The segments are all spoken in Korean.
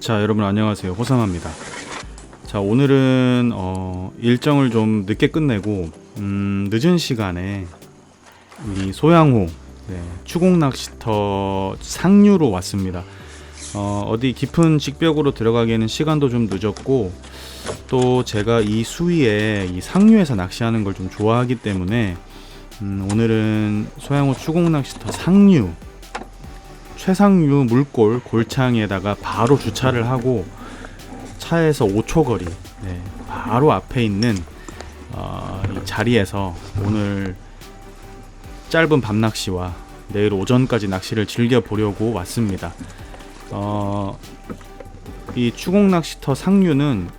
자, 여러분 안녕하세요. 호삼합니다. 자, 오늘은 일정을 좀 늦게 끝내고 늦은 시간에 이 소양호 추공 낚시터 상류로 왔습니다. 어디 깊은 직벽으로 들어가기에는 시간도 좀 늦었고, 또 제가 이 수위에 이 상류에서 낚시하는 걸 좀 좋아하기 때문에 오늘은 소양호 추공 낚시터 상류 최상류 물골 골창에다가 바로 주차를 하고 차에서 5초 거리 바로 앞에 있는 이 자리에서 오늘 짧은 밤낚시와 내일 오전까지 낚시를 즐겨보려고 왔습니다. 이 추공낚시터 상류는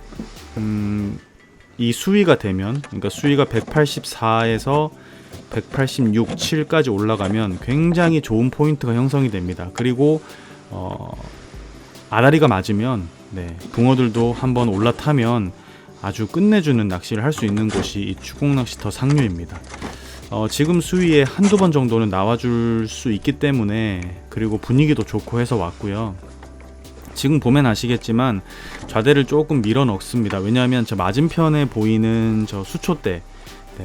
이 수위가 되면, 그러니까 수위가 184에서 186, 7까지 올라가면 굉장히 좋은 포인트가 형성이 됩니다. 그리고 아다리가 맞으면 붕어들도 한번 올라타면 아주 끝내주는 낚시를 할 수 있는 곳이 이 추공낚시터 상류입니다. 지금 수위에 한두 번 정도는 나와줄 수 있기 때문에, 그리고 분위기도 좋고 해서 왔고요. 지금 보면 아시겠지만 좌대를 조금 밀어 넣습니다. 왜냐하면 저 맞은편에 보이는 저 수초대,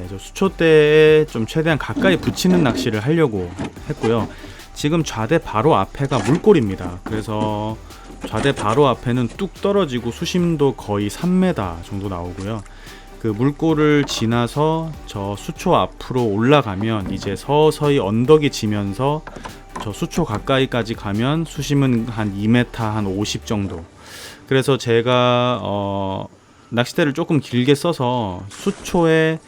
저 수초대에 좀 최대한 가까이 붙이는 낚시를 하려고 했고요. 지금 좌대 바로 앞에가 물골입니다. 그래서 좌대 바로 앞에는 뚝 떨어지고 수심도 거의 3m 정도 나오고요. 그 물골을 지나서 저 수초 앞으로 올라가면 이제 서서히 언덕이 지면서 저 수초 가까이까지 가면 수심은 한 2m, 한 50 정도. 그래서 제가 낚싯대를 조금 길게 써서 수초에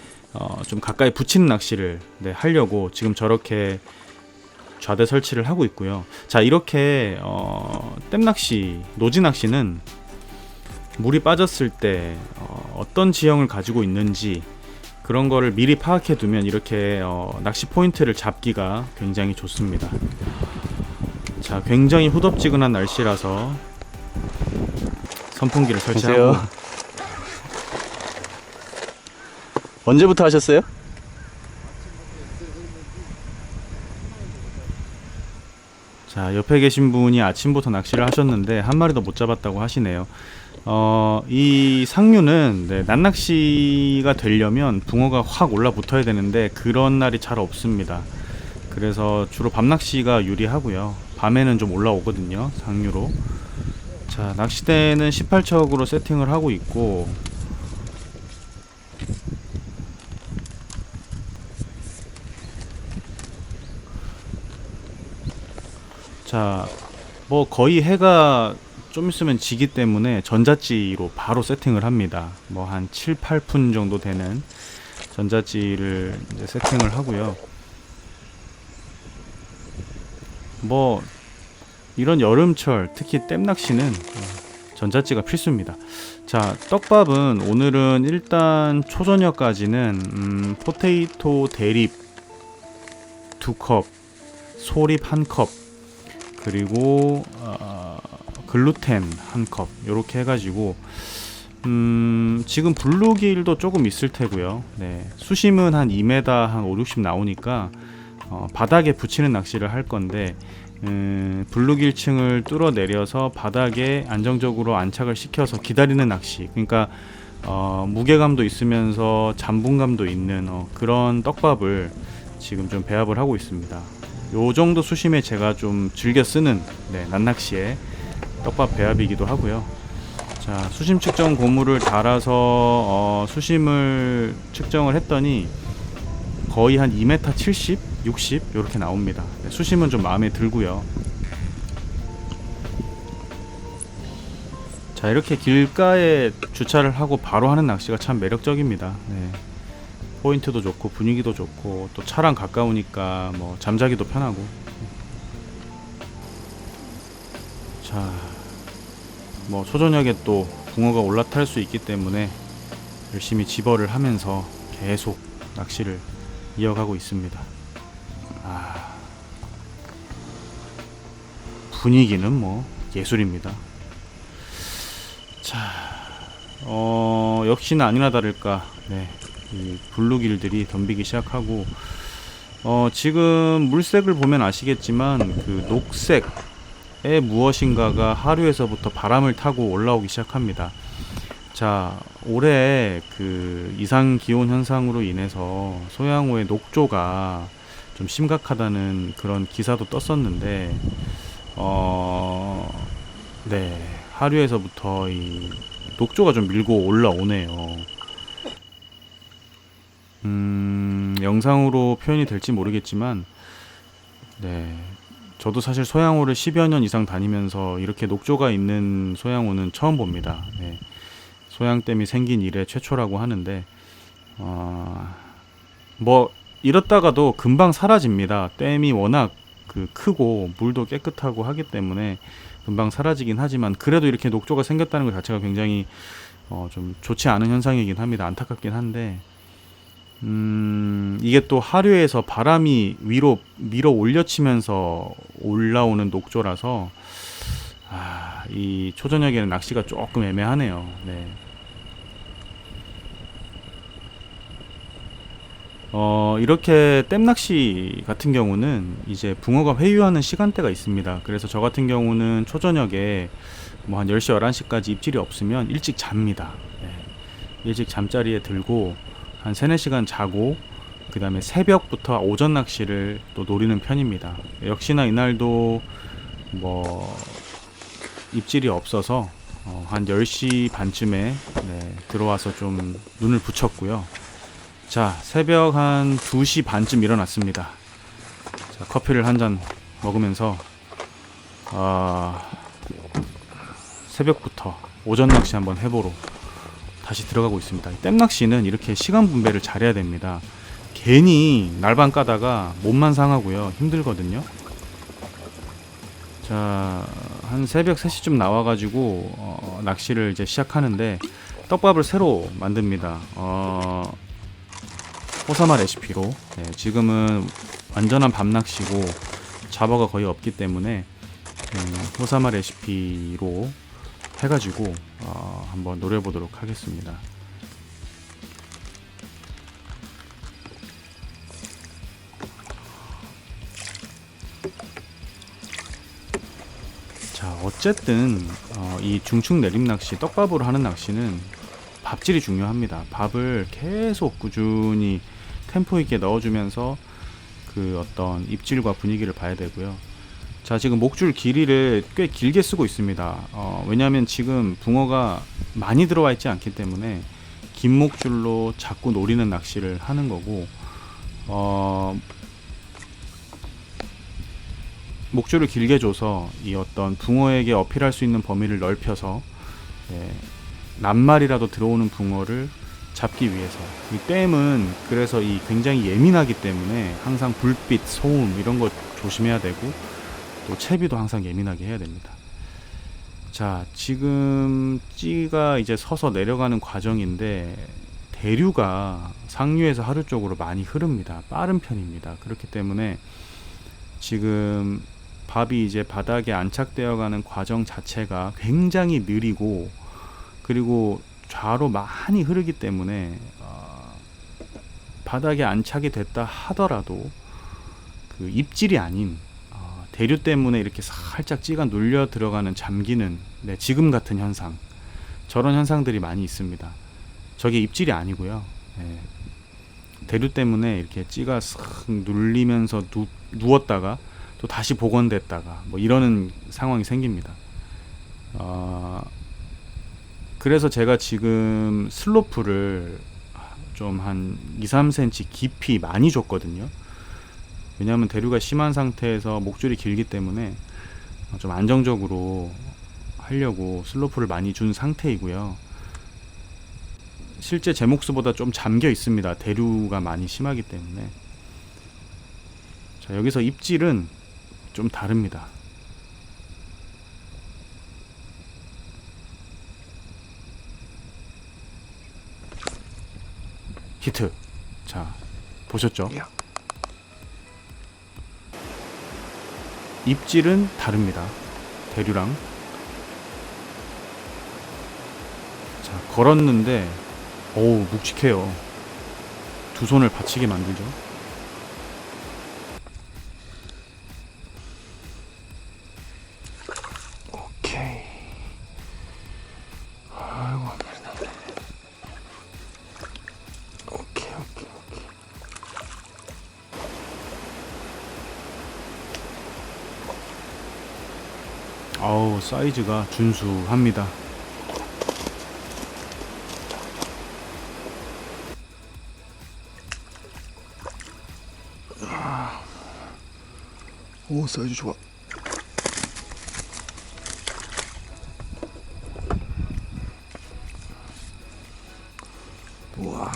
좀 가까이 붙이는 낚시를 하려고 지금 저렇게 좌대 설치를 하고 있고요. 자, 이렇게 댐낚시, 노지낚시는 물이 빠졌을 때 어떤 지형을 가지고 있는지 그런 거를 미리 파악해 두면 이렇게 낚시 포인트를 잡기가 굉장히 좋습니다. 자, 굉장히 후덥지근한 날씨라서 선풍기를 설치하고. 안녕하세요. 언제부터 하셨어요? 자, 옆에 계신 분이 아침부터 낚시를 하셨는데 한 마리도 못 잡았다고 하시네요. 이 상류는 낱낚시가 되려면 붕어가 확 올라붙어야 되는데 그런 날이 잘 없습니다. 그래서 주로 밤낚시가 유리하고요. 밤에는 좀 올라오거든요, 상류로. 자, 낚싯대는 18척으로 세팅을 하고 있고, 자, 뭐 거의 해가 좀 있으면 지기 때문에 전자찌로 바로 세팅을 합니다. 뭐 한 7, 8분 정도 되는 전자찌를 이제 세팅을 하고요. 뭐 이런 여름철, 특히 댐낚시는 전자찌가 필수입니다. 자, 떡밥은 오늘은 일단 초저녁까지는 포테이토 대립 2컵, 소립 1컵, 그리고 글루텐 1컵 요렇게 해가지고 지금 블루길도 조금 있을 테고요. 수심은 한 2m, 한 5, 60 나오니까 바닥에 붙이는 낚시를 할 건데, 블루길층을 뚫어 내려서 바닥에 안정적으로 안착을 시켜서 기다리는 낚시, 그러니까 무게감도 있으면서 잠분감도 있는 그런 떡밥을 지금 좀 배합을 하고 있습니다. 요 정도 수심에 제가 좀 즐겨 쓰는 낱낚시의 떡밥 배합이기도 하고요. 자, 수심 측정 고무를 달아서 수심을 측정을 했더니 거의 한 2m 70, 60 이렇게 나옵니다. 수심은 좀 마음에 들고요. 자, 이렇게 길가에 주차를 하고 바로 하는 낚시가 참 매력적입니다. 포인트도 좋고 분위기도 좋고 또 차랑 가까우니까 뭐 잠자기도 편하고. 자, 뭐 초저녁에 또 붕어가 올라탈 수 있기 때문에 열심히 집어를 하면서 계속 낚시를 이어가고 있습니다. 분위기는 뭐 예술입니다. 자, 역시나 아니나 다를까 이 블루길들이 덤비기 시작하고, 지금 물색을 보면 아시겠지만 그 녹색 무엇인가가 하류에서부터 바람을 타고 올라오기 시작합니다. 자, 올해 그 이상 기온 현상으로 인해서 소양호의 녹조가 좀 심각하다는 그런 기사도 떴었는데, 네, 하류에서부터 이 녹조가 좀 밀고 올라오네요. 영상으로 표현이 될지 모르겠지만, 네, 저도 사실 소양호를 10여 년 이상 다니면서 이렇게 녹조가 있는 소양호는 처음 봅니다. 네, 소양댐이 생긴 이래 최초라고 하는데, 뭐 이렇다가도 금방 사라집니다. 댐이 워낙 크고 물도 깨끗하고 하기 때문에 금방 사라지긴 하지만, 그래도 이렇게 녹조가 생겼다는 것 자체가 굉장히 좀 좋지 않은 현상이긴 합니다. 안타깝긴 한데, 이게 또 하류에서 바람이 위로 밀어 올려치면서 올라오는 녹조라서 이 초저녁에는 낚시가 조금 애매하네요. 네. 이렇게 댐낚시 같은 경우는 이제 붕어가 회유하는 시간대가 있습니다. 그래서 저 같은 경우는 초저녁에 뭐 한 10시, 11시까지 입질이 없으면 일찍 잡니다. 네. 일찍 잠자리에 들고 한 3, 4시간 자고, 그 다음에 새벽부터 오전 낚시를 또 노리는 편입니다. 역시나 이날도 뭐 입질이 없어서 한 10시 반쯤에 들어와서 좀 눈을 붙였고요. 자, 새벽 한 2시 반쯤 일어났습니다. 자, 커피를 한 잔 먹으면서 새벽부터 오전 낚시 한번 해보러 다시 들어가고 있습니다. 댐 낚시는 이렇게 시간 분배를 잘해야 됩니다. 괜히 날밤 까다가 몸만 상하고요, 힘들거든요. 자, 한 새벽 3시쯤 나와가지고 낚시를 이제 시작하는데, 떡밥을 새로 만듭니다. 호사마 레시피로. 네, 지금은 완전한 밤낚시고 잡어가 거의 없기 때문에 호사마 레시피로 해가지고 한번 노려보도록 하겠습니다. 자, 어쨌든 이 중축 내림 낚시, 떡밥으로 하는 낚시는 밥질이 중요합니다. 밥을 계속 꾸준히 템포 있게 넣어주면서 그 어떤 입질과 분위기를 봐야 되고요. 자, 지금 목줄 길이를 꽤 길게 쓰고 있습니다. 왜냐하면 지금 붕어가 많이 들어와 있지 않기 때문에 긴 목줄로 자꾸 노리는 낚시를 하는 거고, 목줄을 길게 줘서 이 어떤 붕어에게 어필할 수 있는 범위를 넓혀서 낱말이라도 들어오는 붕어를 잡기 위해서. 이 댐은 그래서 이 굉장히 예민하기 때문에 항상 불빛, 소음 이런 거 조심해야 되고, 또 채비도 항상 예민하게 해야 됩니다. 자, 지금 찌가 이제 서서 내려가는 과정인데, 대류가 상류에서 하류 쪽으로 많이 흐릅니다. 빠른 편입니다. 그렇기 때문에 지금 밥이 이제 바닥에 안착되어 가는 과정 자체가 굉장히 느리고, 그리고 좌로 많이 흐르기 때문에 바닥에 안착이 됐다 하더라도 그 입질이 아닌 대류 때문에 이렇게 살짝 찌가 눌려 들어가는, 잠기는, 지금 같은 현상, 저런 현상들이 많이 있습니다. 저게 입질이 아니고요. 대류 때문에 이렇게 찌가 싹 눌리면서 누웠다가 또 다시 복원됐다가 뭐 이러는 상황이 생깁니다. 그래서 제가 지금 슬로프를 좀 한 2-3cm 깊이 많이 줬거든요. 왜냐하면 대류가 심한 상태에서 목줄이 길기 때문에 좀 안정적으로 하려고 슬로프를 많이 준 상태이고요. 실제 제 몫보다 좀 잠겨 있습니다. 대류가 많이 심하기 때문에. 자, 여기서 입질은 좀 다릅니다. 히트. 자, 보셨죠? 입질은 다릅니다. 대류랑. 자, 걸었는데 어우, 묵직해요. 두 손을 받치게 만들죠. 아우, 사이즈가 준수합니다. 오, 사이즈 좋아. 우와.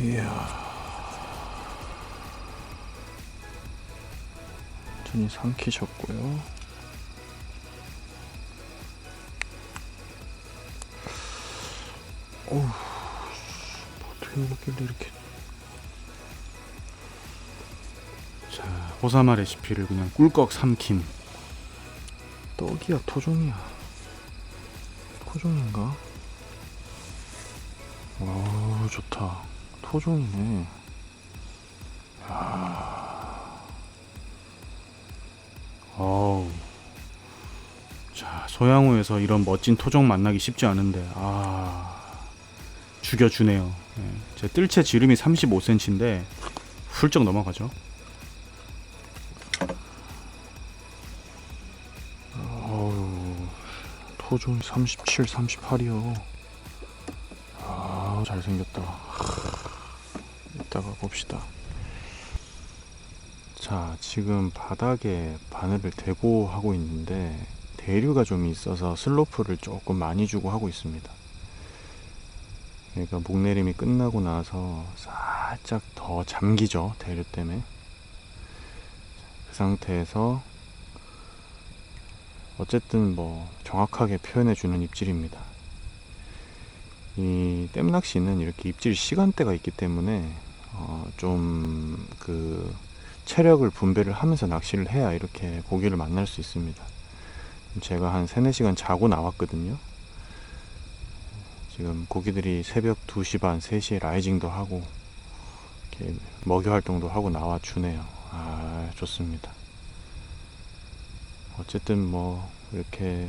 이야. 천천히 삼키셨고요. 어우, 어떻게 먹길래 이렇게. 자, 호사마 레시피를 그냥 꿀꺽 삼킴. 떡이야, 토종이야? 토종인가? 오, 좋다. 토종이네. 어우. 자, 소양호에서 이런 멋진 토종 만나기 쉽지 않은데, 죽여주네요. 예, 제 뜰채 지름이 35cm인데 훌쩍 넘어가죠. 어우, 토종이 37, 38이요. 아, 잘생겼다. 이따가 봅시다. 자, 지금 바닥에 바늘을 대고 하고 있는데 대류가 좀 있어서 슬로프를 조금 많이 주고 하고 있습니다. 그러니까 목내림이 끝나고 나서 살짝 더 잠기죠, 대류 때문에. 그 상태에서 어쨌든 뭐 정확하게 표현해 주는 입질입니다. 이 댐낚시는 이렇게 입질 시간대가 있기 때문에 좀 그 체력을 분배를 하면서 낚시를 해야 이렇게 고기를 만날 수 있습니다. 제가 한 3-4시간 자고 나왔거든요. 지금 고기들이 새벽 2시 반, 3시에 라이징도 하고 이렇게 먹이 활동도 하고 나와 주네요. 아, 좋습니다. 어쨌든 뭐 이렇게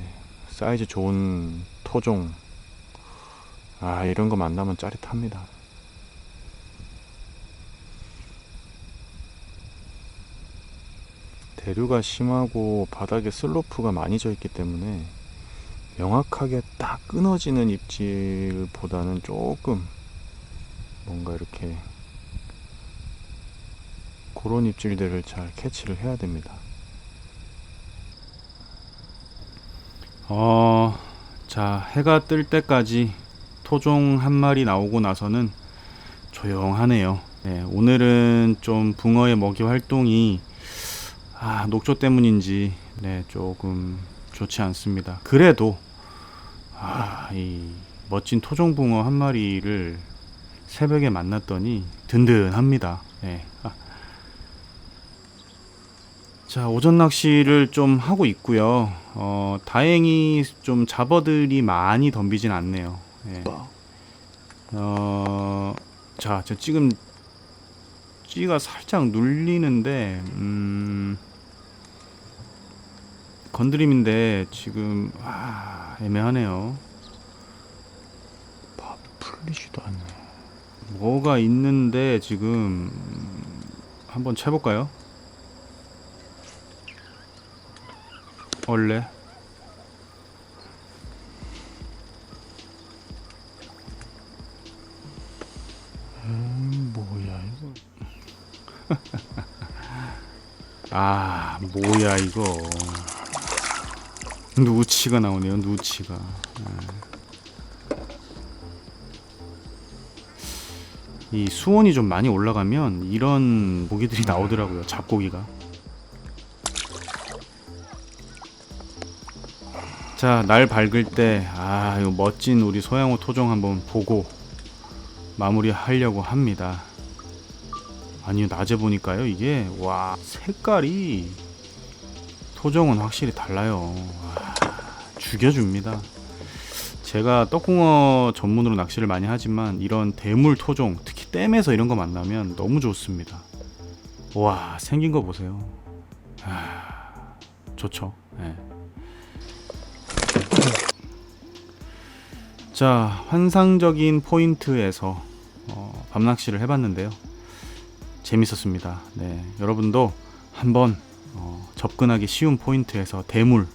사이즈 좋은 토종, 이런 거 만나면 짜릿합니다. 대류가 심하고 바닥에 슬로프가 많이 져 있기 때문에 명확하게 딱 끊어지는 입질보다는 조금 뭔가 이렇게 그런 입질들을 잘 캐치를 해야 됩니다. 자, 해가 뜰 때까지 토종 한 마리 나오고 나서는 조용하네요. 네, 오늘은 좀 붕어의 먹이 활동이 녹조 때문인지 조금 좋지 않습니다. 그래도 이 멋진 토종 붕어 한 마리를 새벽에 만났더니 든든합니다. 네. 자, 오전 낚시를 좀 하고 있고요. 다행히 좀 잡어들이 많이 덤비진 않네요. 네. 자, 지금 찌가 살짝 눌리는데 건드림인데 지금 애매하네요. 풀리지도 않네. 뭐가 있는데 지금 한번 쳐볼까요? 원래 뭐야 이거. 뭐야 이거. 누치가 나오네요. 누치가. 이 수온이 좀 많이 올라가면 이런 고기들이 나오더라고요. 잡고기가. 자, 날 밝을 때 이거 멋진 우리 소양호 토종 한번 보고 마무리 하려고 합니다. 아니요, 낮에 보니까요, 이게 색깔이 토종은 확실히 달라요. 죽여줍니다. 제가 떡붕어 전문으로 낚시를 많이 하지만 이런 대물 토종, 특히 댐에서 이런 거 만나면 너무 좋습니다. 생긴 거 보세요. 좋죠. 네. 자, 환상적인 포인트에서 밤낚시를 해봤는데요. 재밌었습니다. 네, 여러분도 한번 접근하기 쉬운 포인트에서 대물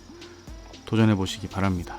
도전해 보시기 바랍니다.